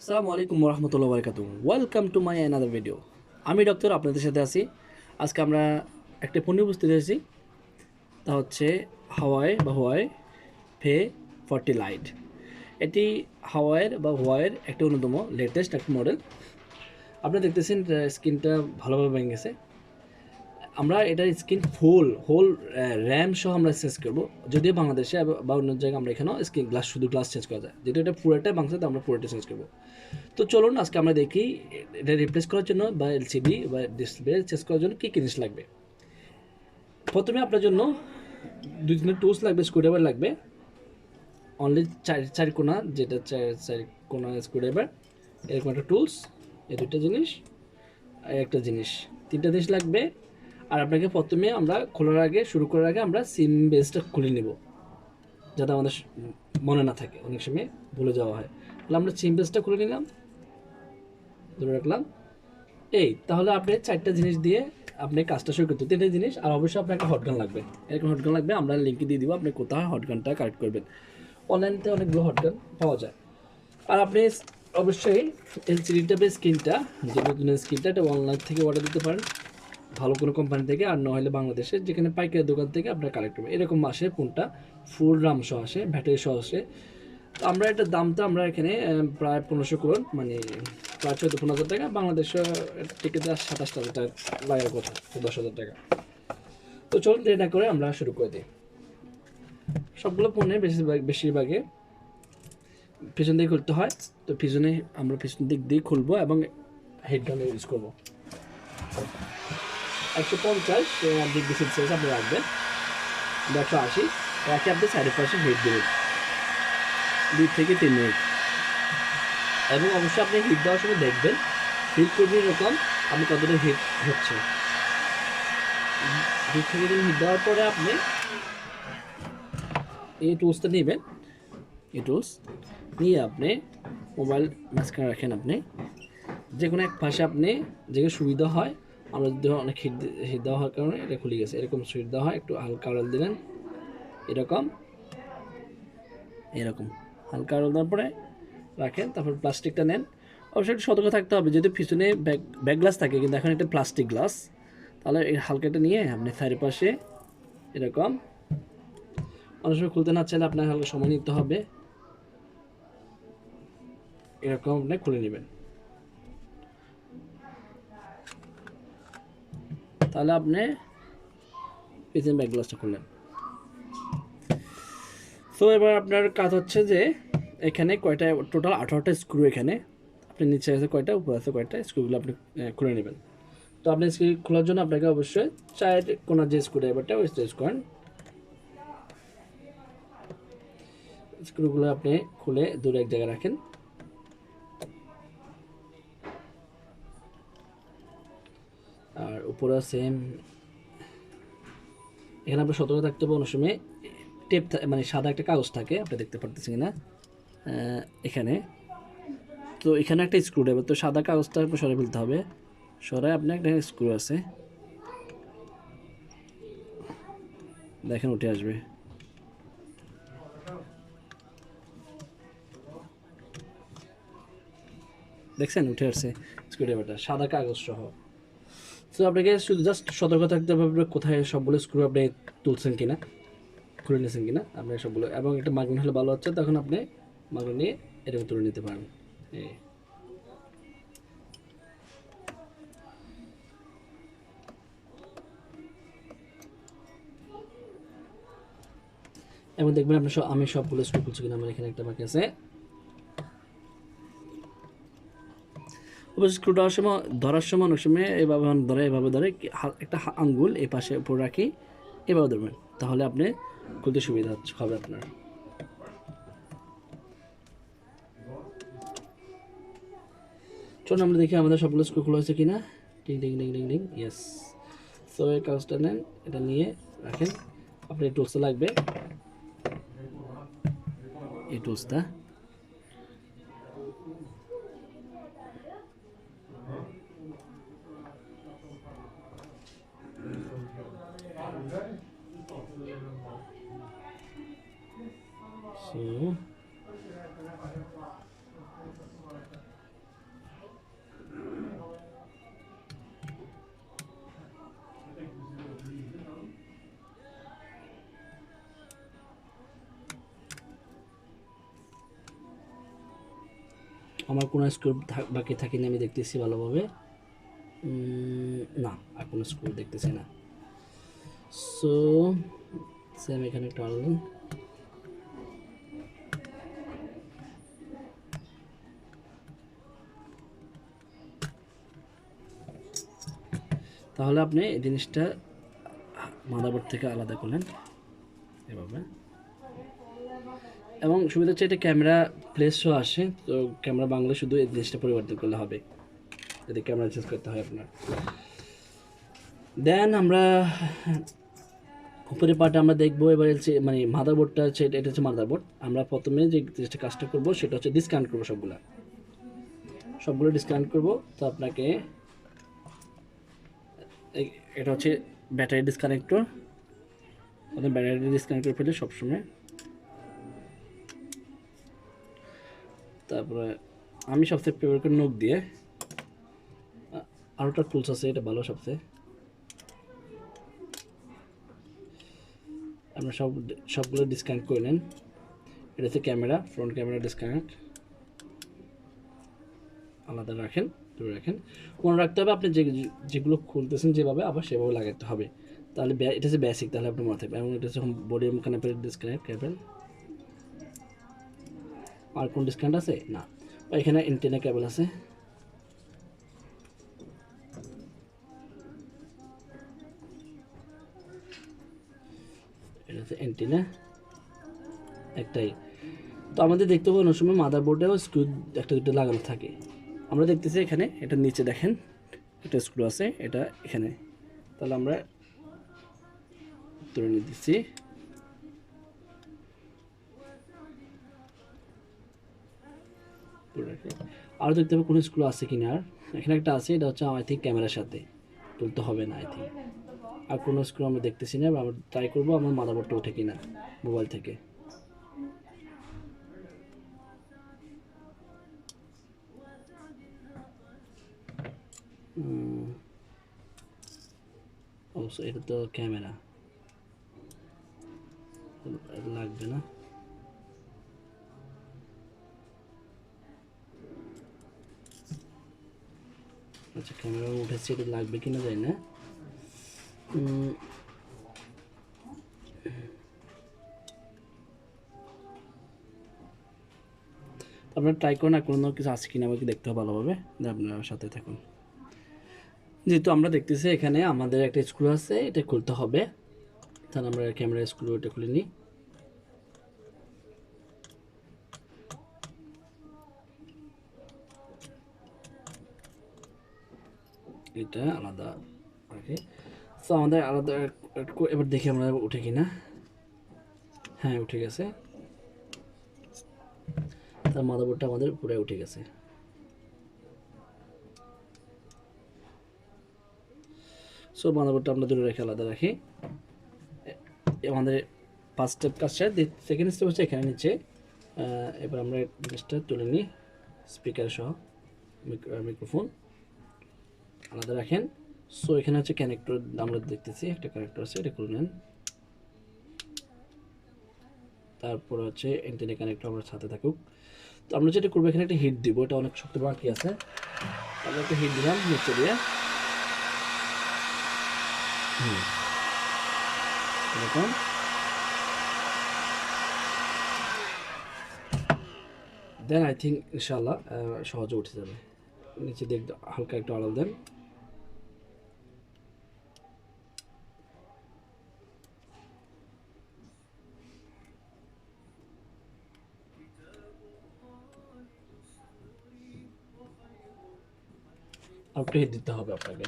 আসসালামু আলাইকুম রহমতুল্লাহ বারকাতু welcome to my another video. আমি ডক্টর আপনাদের সাথে আছি। আজকে আমরা একটা পণ্য উপস্থিত হয়েছি, তা হচ্ছে হাওয়াই ফে 40 লাইট। এটি হাওয়াইয়ের একটা অন্যতম লেটেস্ট একটা মডেল। আপনি দেখতেছেন স্ক্রিনটা ভালোভাবে ভেঙে গেছে। আমরা এটার স্ক্রিন হোল র্যাম সহ আমরা চেঞ্জ করবো, যদিও বাংলাদেশে বা অন্য জায়গায় আমরা এখানেও স্ক্রিন শুধু গ্লাস চেঞ্জ করা যায়, যেহেতু এটা পুরোটাই বাংলাদেশে আমরা পুরোটা চেঞ্জ করবো। তো চলুন আজকে আমরা দেখি এটা রিপ্লেস করার জন্য বা এলসিডি বা ডিসপ্লে চেঞ্জ করার জন্য কী কী জিনিস লাগবে। প্রথমে আপনার জন্য দুই তিনটা টুলস লাগবে, স্ক্রুড্রাইভার লাগবে, অনলি চার কোনা, যেটা চার কোনা স্ক্রুড্রাইভার, এরকম একটা টুলস, এই দুইটা জিনিস আর একটা জিনিস, তিনটা জিনিস লাগবে। আর আপনাকে প্রথমে আমরা শুরু করার আগে আমরা সিম বেসটা খুলে নেব, যাতে আমাদের মনে না থাকে, অনেক সময় ভুলে যাওয়া হয়। তাহলে আমরা সিম বেসটা খুলে নিলাম, ধরে রাখলাম। তাহলে আপনি চারটা জিনিস দিয়ে আপনি কাজটা শুরু করতে, তিনটা জিনিস। আর অবশ্যই আপনার একটা হটগান লাগবে, এরকম হটগান লাগবে, আমরা লিঙ্কে দিয়ে দিব, আপনি কোথায় হটগানটা কালেক্ট করবেন। অনলাইনতে অনেকগুলো হটগান পাওয়া যায়। আর আপনি অবশ্যই এলসিডিটা বা স্ক্রিনটা, যে নতুন স্ক্রিনটা, এটা অনলাইন থেকে অর্ডার দিতে পারেন, ভালো কোনো কোম্পানি থেকে, আর নইলে বাংলাদেশে যেখানে পাইকারি দোকান থেকে আপনার কালেক্ট করবেন। এরকম আসে ফোনটা, ফুল রাম সহ আসে, ব্যাটারি সহ আসে। তো আমরা এটার দামটা আমরা এখানে প্রায় 1500 করুন, মানে প্রায় 14-15 হাজার টাকা। বাংলাদেশে টিকিট 27,000 টাকা লাগার কথা, 10,000 টাকা। তো চলুন দেরি না করে আমরা শুরু করে দিই। সবগুলো ফোনে বেশিরভাগে পিছন দিকে খুলতে হয়, তো আমরা পিছন দিক দিয়ে খুলবো এবং হেডগান ইউজ করবো। 150 ডিগ্রি সেলসিয়াস আপনি রাখবেন, 180 রাখে আপনি সাইডের পাশে হিট দেবেন 2 থেকে 3 মিনিট। এবং অবশ্যই আপনি হিট দেওয়ার সময় দেখবেন, হিট করবেন এরকম আপনি কতটা হিট হচ্ছে। 2 থেকে 3 হিট দেওয়ার পরে আপনি এই টুলসটা নেবেন। এই টুলস নিয়ে আপনি মোবাইল মাঝখানে রাখেন, আপনি যে কোনো এক পাশে আপনি যেখানে সুবিধা হয়। আমরা যদি অনেক হিট দেওয়া হওয়ার কারণে এটা খুলে গেছে, এরকম সুইট দেওয়া হয়, একটু হালকা আড়াল দিলেন, এরকম হালকা আড়াল দেওয়ার পরে রাখেন। তারপর প্লাস্টিকটা নেন। অবশ্যই একটু সতর্ক থাকতে হবে, যেহেতু পিছনে ব্যাক গ্লাস থাকে, কিন্তু এখন একটা প্লাস্টিক গ্লাস। তাহলে এই হালকাটা নিয়ে আপনি সাইডের পাশে এরকম, অনেক সময় খুলতে না চাইলে আপনার হালকা সময় নিতে হবে, এরকম আপনি খুলে নেবেন। তাহলে আপনি পিছনে ব্যাক গ্লাসটা খুললেন। তো এবার আপনার কাজ হচ্ছে যে এখানে কয়টা, টোটাল 18টা স্ক্রু, এখানে আপনি নিচে আছে কয়টা, উপরে আছে কয়টা, স্ক্রুগুলো আপনি খুলে নেবেন। তো আপনি স্ক্রু খোলার জন্য আপনাকে অবশ্যই চার কোনার যে স্ক্রুড্রাইভারটা ওই ইউজ করেন। স্ক্রুগুলো আপনি খুলে দূরে এক জায়গায় রাখেন। আর উপরে সেম, এখানে আপনার সতর্ক থাকতে হবে, অনেক সময় টেপ মানে সাদা একটা কাগজ থাকে, আপনি দেখতে পারতেছেন কিনা এখানে। তো এখানে একটা স্ক্রুড্রাইভার, তো সাদা কাগজটা আপনি সরাই ফেলতে হবে। সরাই আপনার একটা স্ক্রু আছে, দেখেন উঠে আসবে। দেখছেন উঠে আসছে স্ক্রুড্রাইভারটা, সাদা কাগজ সহ। তো আপনাকে শুধু জাস্ট সতর্ক থাকতে হবে কোথায় সবগুলো স্ক্রু আপনি তুলছেন কিনা, খুলে নিয়েছেন কিনা আপনি সবগুলো। এবং একটা মার্কিন হলে ভালো হচ্ছে, তখন আপনি মার্কিন নিয়ে এরকম তুলে নিতে পারেন। এবং দেখবেন আপনি আমি সবগুলো স্ক্রু খুলছি কিনা। আমার এখানে একটা বাকি আছে। অবশ্যই স্ক্রু ধরার সময় অনেক সময় এভাবে ধরে একটা আঙ্গুল এই পাশে উপর রাখি, এভাবে ধরবেন, তাহলে আপনি খুলতে সুবিধা হবে আপনার। চলুন আমরা দেখি আমাদের সবগুলো স্ক্রু খোলা হয়েছে কিনা। টিং টিং টিং টিং টিং, ইয়েস। সো এই কাগজটা নেন, এটা নিয়ে রাখেন। আপনার টুলসটা লাগবে, এই টুলসটা আমার কোনো স্ক্রু বাকি থাকেনি, আমি দেখতেছি ভালোভাবে। না, আর কোনো স্ক্রু দেখতেছি না। সো সেম এখানে একটা আনলাম। তাহলে আপনি এই জিনিসটা মাদারবোর্ড থেকে আলাদা করলেন এভাবে। এবং সুবিধা হচ্ছে এটা ক্যামেরা প্লেসও আসে, তো ক্যামেরা বাংলা শুধু এই জিনিসটা পরিবর্তন করলে হবে যদি ক্যামেরা চেঞ্জ করতে হয় আপনার। দেন আমরা উপরের পার্টে আমরা দেখবো এবার হচ্ছে মানে মাদারবোর্ডটা হচ্ছে, এটা হচ্ছে মাদারবোর্ড। আমরা প্রথমে যে জিনিসটা কাজটা করবো সেটা হচ্ছে ডিসকানেক্ট করবো, সবগুলো ডিসকানেক্ট করবো। তো আপনাকে এটা হচ্ছে ব্যাটারি ডিসকানেক্টর, প্রথমে ব্যাটারি ডিসকানেক্ট করে ফেলে সবসময়। তারপরে আমি সবচেয়ে প্রেফার করি নখ দিয়ে, আরোটা টুলস আছে, এটা ভালো সবচেয়ে। আপনার সবগুলো ডিসকানেক্ট করে নেন। এটা হচ্ছে ক্যামেরা, ফ্রন্ট ক্যামেরা ডিসকানেক্ট, আলাদা রাখেন, দূরে রাখেন। মনে রাখতে হবে আপনি যেগুলো খুলতেছেন যেভাবে আবার সেভাবে লাগাতে হবে, তাহলে এটা হচ্ছে বেসিক, তাহলে আপনি মনে থাকবে। এবং এটা হচ্ছে বডি কানেক্টেড ডিসকানেক্ট কেবল। আর কোন ডিসকানেক্ট আছে না, এখানে এন্টেনা কেবল আছে। এটা হচ্ছে এন্টেনা একটাই। তো আমাদের দেখতে পাবো অনেক সময় মাদারবোর্ডেও স্ক্রু একটা দুটো লাগানো থাকে। আমরা দেখতেছি এখানে এটা নিচে দেখেন একটা স্ক্রু আছে, এটা এখানে। তাহলে আমরা তুলে নিয়ে দিচ্ছি। আরও দেখতে হবে কোনো স্ক্রু আছে কিনা। আর এখানে একটা আছে, এটা হচ্ছে আই থিঙ্ক ক্যামেরার সাথে তুলতে হবে না আই থিঙ্ক। আর কোনো স্ক্রু আমরা দেখতেছি না, আমরা ট্রাই করবো আমার মাদারবোর্ডটা ওঠে কিনা মোবাইল থেকে। অবশ্য এটা তো ক্যামেরা, লাগবে না। আচ্ছা, ক্যামেরা উঠেছে, এটা লাগবে কিনা জানি না। আপনারা ট্রাই করুন, আর কোনো কিছু আছে কিনা আমাকে দেখতে হবে ভালোভাবে। আপনারা সাথে থাকুন। যেহেতু আমরা দেখতেছি এখানে আমাদের একটা স্ক্রু আছে, এটা খুলতে হবে। তাহলে আমরা ক্যামেরা স্ক্রু এটা খুলে নিই। এটা আলাদা ওকে। তো আমাদের আলাদা এবার দেখি আমরা উঠে কিনা। হ্যাঁ, উঠে গেছে। তার মাদারবোর্ডটা আমাদের পুরো উঠে গেছে। সো মাদারবোর্ডটা আমরা দূরে রেখে আলাদা রাখি। আমাদের ফার্স্ট স্টেপ কাজ শেষ। সেকেন্ড স্টেপ হচ্ছে এখানে নিচে। এবার আমরা জিনিসটা তুলে নিই, স্পিকার সহ মিক্রোফোন আলাদা রাখেন। সো এখানে হচ্ছে কানেক্টর আমরা দেখতেছি, একটা কানেক্টর আছে, এটা খুলে নেন। তারপর হচ্ছে এন্টেনা কানেক্টর আমরা সাথে থাকুক। তো আমরা যেটা করবো এখানে একটা হিট দিব, এটা অনেক শক্ত বাকি আছে। আমরা একটা হিট দিলাম নিচে দিয়ে, এরকম। দেন আই থিঙ্ক ইনশাল্লাহ সহজে উঠে যাবে। নিচে দিয়ে হালকা একটু আড়াল দেন। আর একটু হিট দিতে হবে আপনাকে।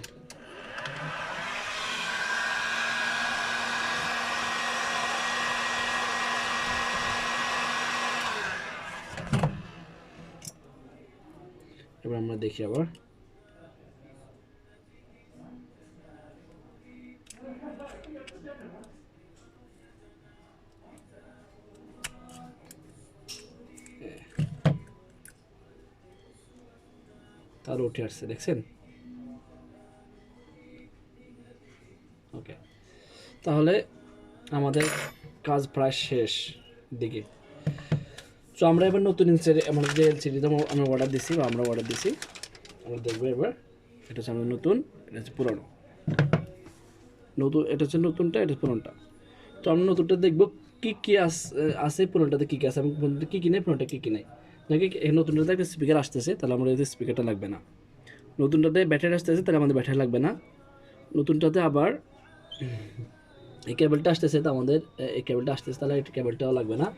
এবার আমরা দেখি আবার। তার উঠে আসছে, দেখছেন? ওকে, তাহলে আমাদের কাজ প্রায় শেষ দিকে। সো আমরা এবার নতুন আমাদের যে এলসিডিতে আমরা অর্ডার দিছি বা আমরা অর্ডার দিছি আমরা দেখবো এবার এটা হচ্ছে আমাদের নতুন, এটা হচ্ছে পুরনো। নতুন এটা হচ্ছে নতুনটা, এটা পুরনোটা। তো আমরা নতুনটা দেখবো কী কী আছে পুরনোটাতে কী কী আছে এবং পুরনোটা কী কী নেই, পুরনোটা কী কী নেই। নাকি এই নতুনটাতে একটা স্পিকার আসতেছে, তাহলে আমাদের এই স্পিকারটা লাগবে না। নতুনটাতে ব্যাটারি আসতেছে, তাহলে আমাদের ব্যাটারি লাগবে না। নতুনটাতে আবার এই কেবলটা আসতেছে, তো আমাদের এই কেবলটা আসতেছে, তাহলে এই কেবলটাও লাগবে না।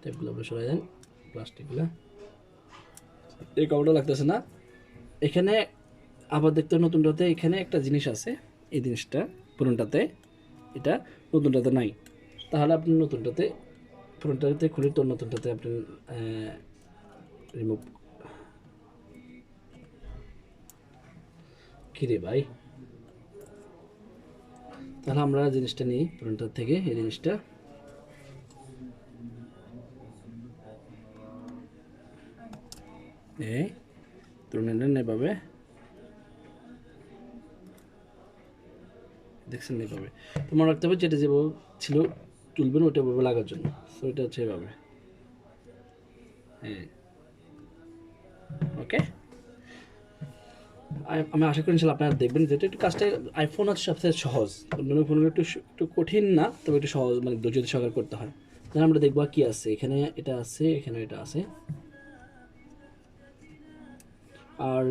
টেপগুলো আপনি সরাই দেন, প্লাস্টিকগুলো, এই কেবলটা লাগতেছে না। এখানে আবার দেখতে নতুনটাতে এখানে একটা জিনিস আছে, এই জিনিসটা পুরনটাতে, এটা নতুনটাতে নাই। তাহলে আপনি নতুনটাতে পুরনটাতে খুলে তো নতুনটাতে আপনি রিমুভ। কিরে ভাই, তাহলে আমরা জিনিসটা নিই পুরনটার থেকে, এই জিনিসটা এই তুলনেন এভাবে, দেখছেন এইভাবে। তো মনে রাখতে হবে যেটা যেভাবে ছিল তুলবেন ওইটা ভাবে লাগার জন্য। সো এটা হচ্ছে এভাবে, হ্যাঁ ওকে। আমি আশা করি ইনশাল্লাহ আপনারা দেখবেন, যেটা একটু কাজটা আইফোন হচ্ছে সবচেয়ে সহজ, অন্যান্য ফোনগুলো একটু একটু কঠিন না, তবে একটু সহজ, মানে ধৈর্য সহকারে করতে হয়। তাহলে আমরা দেখবো কি আছে এখানে, এটা আছে, এখানে এটা আছে, আর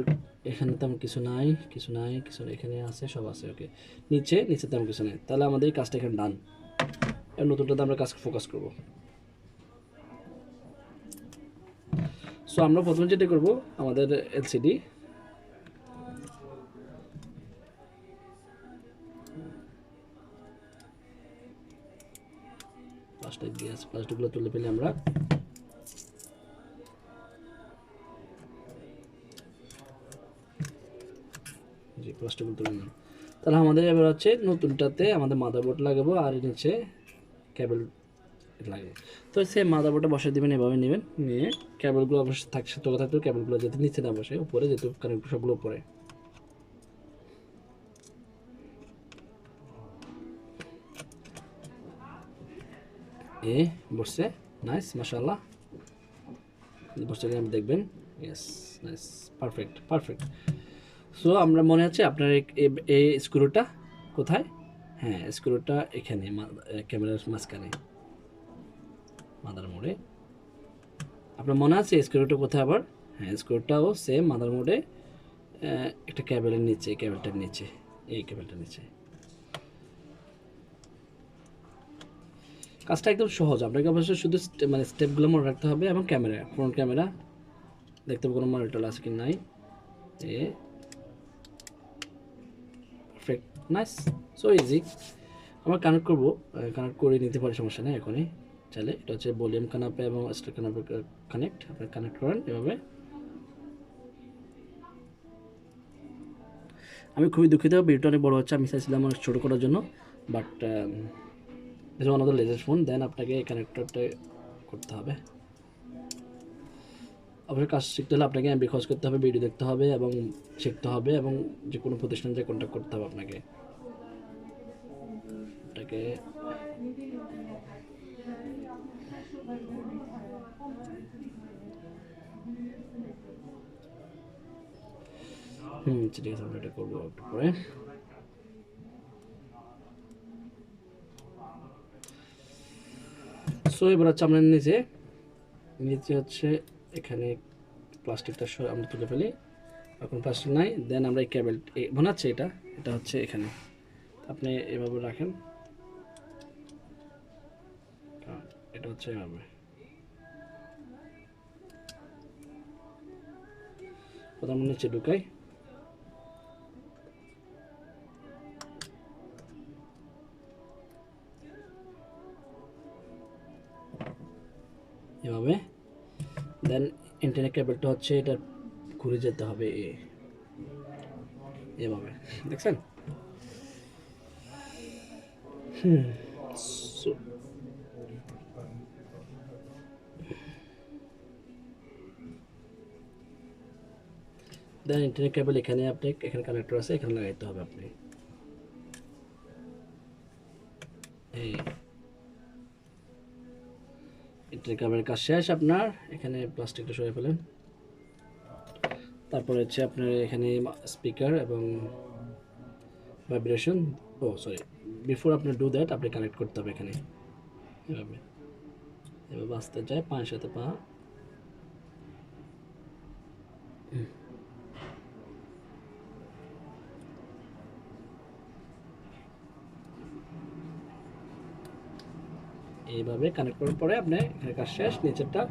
এখানে তেমন কিছু নাই, কিছু নাই, কিছু নাই, এখানে আছে, সব আছে ওকে। নিচে তেমন কিছু নেই, তাহলে আমাদের এই কাজটা এখানে ডান। এর নতুনটাতে আমরা কাজ ফোকাস করব। সো আমরা প্রথমে যেটা করব, আমাদের এলসিডি প্লাস্টিক দিয়ে আছে, প্লাস্টিকগুলো তুলে ফেলে আমরা জি প্লাস্টিকগুলো তুলে নিলাম। তাহলে আমাদের এবার হচ্ছে নতুনটাতে আমাদের মাদারবোর্ড লাগাবো, আর নিচে কেবল লাগাবো। তো সে মাদারবোর্ডটা বসাই দেবেন, এভাবে নেবেন, নিয়ে কেবলগুলো অবশ্যই থাকছে, তো থাকতে কেবলগুলো যাতে নিচে না বসে, উপরে যেহেতু কানেক্ট সবগুলো উপরে। এ বসছে, নাইস, মাশাআল্লাহ বসছে কিনা আপনি দেখবেন। Yes, nice, perfect perfect. So আমরা মনে আছে আপনার এই স্ক্রুটা কোথায়, হ্যাঁ স্ক্রুটা এখানে ক্যামেরার মাঝখানে মাদার মোড়ে। আপনার মনে আছে স্ক্রুটা কোথায় আবার, হ্যাঁ স্ক্রুটাও সেম মাদার মোড়ে, একটা কেবলের নিচে, কেবলটার নিচে, এই কেবলটার নিচে। কাজটা একদম সহজ, আপনাকে অবশ্যই শুধু মানে স্টেপগুলো মনে রাখতে হবে, এবং ক্যামেরা, ফ্রন্ট ক্যামেরা দেখতে হবে কোনো মনিটর আছে কি নাই। এ পারফেক্ট, নাইস, সো ইজি। আমরা কানেক্ট করবো, কানেক্ট করে নিতে পারি, সমস্যা নেই এখনই চাইলে। এটা হচ্ছে ভলিউম কানাপে এবং স্টার কানাপে কানেক্ট, আপনি কানেক্ট করেন এভাবে। আমি খুবই দুঃখিত, ভিডিওটা অনেক বড় হচ্ছে, আমি চাইছিলাম অনেক ছোটো করার জন্য, but this one of the latest phone, then আপনাকে এই কানেক্টরটা করতে হবে। অবশ্যই কাজ শিখতে হলে আপনাকে এমবি খরচ করতে হবে, ভিডিও দেখতে হবে এবং শিখতে হবে, এবং যে কোনো প্রতিষ্ঠান যে কন্ট্যাক্ট করতে হবে আপনাকে। এটাকে ঠিক আছে, আমরা এটা করবো একটু পরে। সো এবার হচ্ছে আমরা নিচে হচ্ছে এখানে প্লাস্টিকটা আমরা তুলে ফেলি, এখন প্লাস্টিক নাই, দেন আমরা এই কেবল মনে হচ্ছে এটা হচ্ছে এখানে, আপনি এভাবে রাখেন, এটা হচ্ছে এভাবে, প্রথমে নিচে ঢুকাই, এভাবে, দেন ইন্টারনেট কেবলটা হচ্ছে এটা ঘুরে যেতে হবে এভাবে, দেখছেন। So, দেন ইন্টারনেট কেবল এখানে, আপনি এখানে কানেক্টর আছে, এখানে লাগাইতে হবে আপনি। ট্রিকাবের কাজ শেষ আপনার। এখানে প্লাস্টিকটা সরিয়ে ফেলেন। তারপরে হচ্ছে আপনার এখানে স্পিকার এবং ভাইব্রেশন, ও সরি, বিফোর আপনি ডু দ্যাট আপনি কানেক্ট করতে হবে এখানে এভাবে, এভাবে আসতে যায় পায়ের সাথে পা। এইভাবে কানেক্ট করার পরে আপনি এখানে কাজ শেষ, নিচেরটা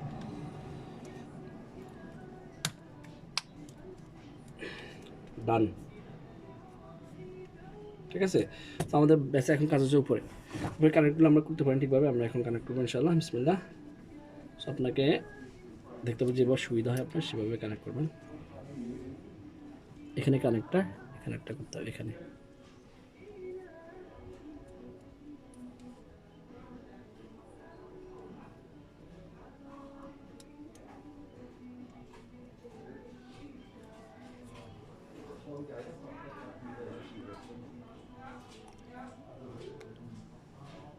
ডান। ঠিক আছে, তো আমাদের ব্যাসে এখন কাজ হচ্ছে উপরে। উপরে কানেক্টগুলো আমরা করতে পারি ঠিকভাবে। আমরা এখন কানেক্ট করবো ইনশাআল্লাহ, বিসমিল্লাহ। সো আপনাকে দেখতে পাবো যেভাবে সুবিধা হয় আপনার সেভাবে কানেক্ট করবেন। এখানে কানেক্টটা, এখানে একটা করতে হবে এখানে।